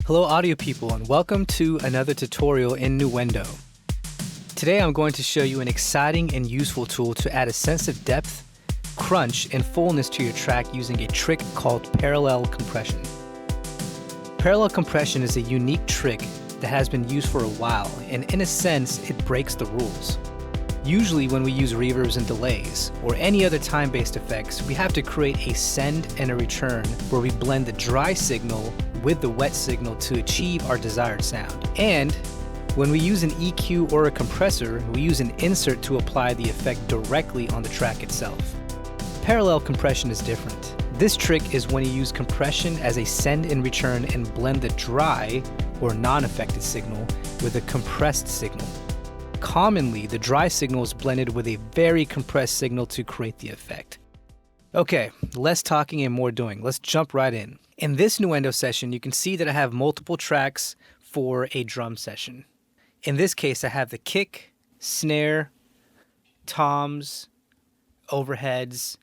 Hello audio people, and welcome to another tutorial in Nuendo. Today I'm going to show you an exciting and useful tool to add a sense of depth, crunch, and fullness to your track using a trick called parallel compression. Parallel compression is a unique trick that has been used for a while, and in a sense it breaks the rules. Usually when we use reverbs and delays, or any other time-based effects, we have to create a send and a return where we blend the dry signal with the wet signal to achieve our desired sound. And when we use an EQ or a compressor, we use an insert to apply the effect directly on the track itself. Parallel compression is different. This trick is when you use compression as a send and return and blend the dry or non-affected signal with a compressed signal. Commonly, the dry signal is blended with a very compressed signal to create the effect. Okay, less talking and more doing. Let's jump right in. In this Nuendo session, you can see that I have multiple tracks for a drum session. In this case, I have the kick, snare, toms, overheads,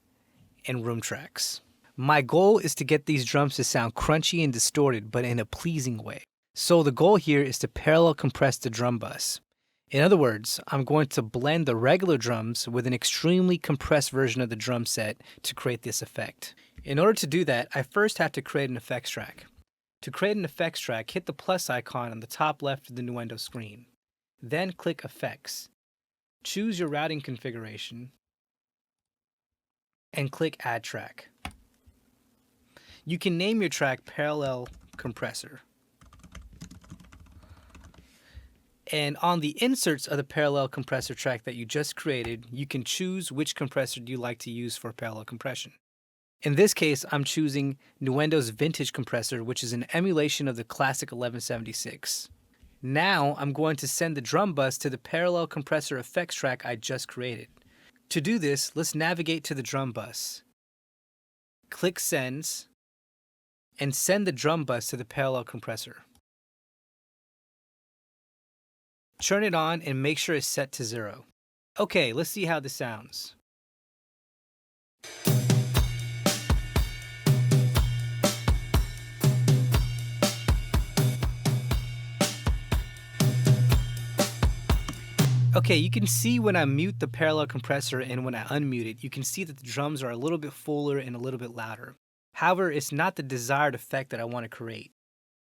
and room tracks. My goal is to get these drums to sound crunchy and distorted, but in a pleasing way. So the goal here is to parallel compress the drum bus. In other words, I'm going to blend the regular drums with an extremely compressed version of the drum set to create this effect. In order to do that, I first have to create an effects track. To create an effects track, hit the plus icon on the top left of the Nuendo screen. Then click Effects. Choose your routing configuration and click Add Track. You can name your track Parallel Compressor. And on the inserts of the parallel compressor track that you just created, you can choose which compressor you like to use for parallel compression. In this case, I'm choosing Nuendo's vintage compressor, which is an emulation of the classic 1176. Now I'm going to send the drum bus to the parallel compressor effects track I just created. To do this, let's navigate to the drum bus. Click Sends, and send the drum bus to the parallel compressor. Turn it on and make sure it's set to 0. Okay, let's see how this sounds. Okay, you can see when I mute the parallel compressor and when I unmute it, you can see that the drums are a little bit fuller and a little bit louder. However, it's not the desired effect that I want to create.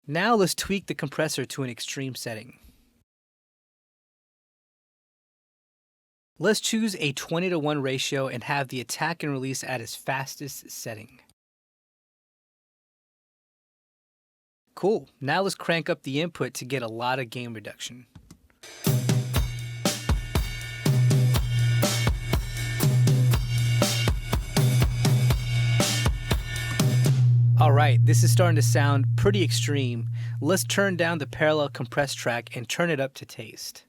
Now let's tweak the compressor to an extreme setting. Let's choose a 20:1 ratio and have the attack and release at its fastest setting. Cool, now let's crank up the input to get a lot of gain reduction. Alright, this is starting to sound pretty extreme. Let's turn down the parallel compressed track and turn it up to taste.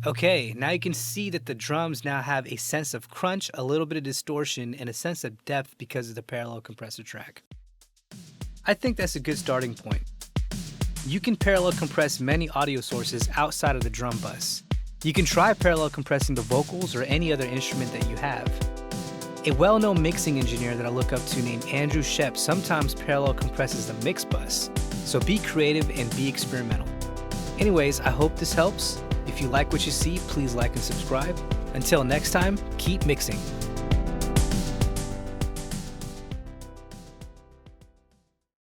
Okay, now you can see that the drums now have a sense of crunch, a little bit of distortion, and a sense of depth because of the parallel compressor track. I think that's a good starting point. You can parallel compress many audio sources outside of the drum bus. You can try parallel compressing the vocals or any other instrument that you have. A well-known mixing engineer that I look up to named Andrew Shep sometimes parallel compresses the mix bus, so be creative and be experimental. Anyways, I hope this helps. If you like what you see, please like and subscribe. Until next time, keep mixing.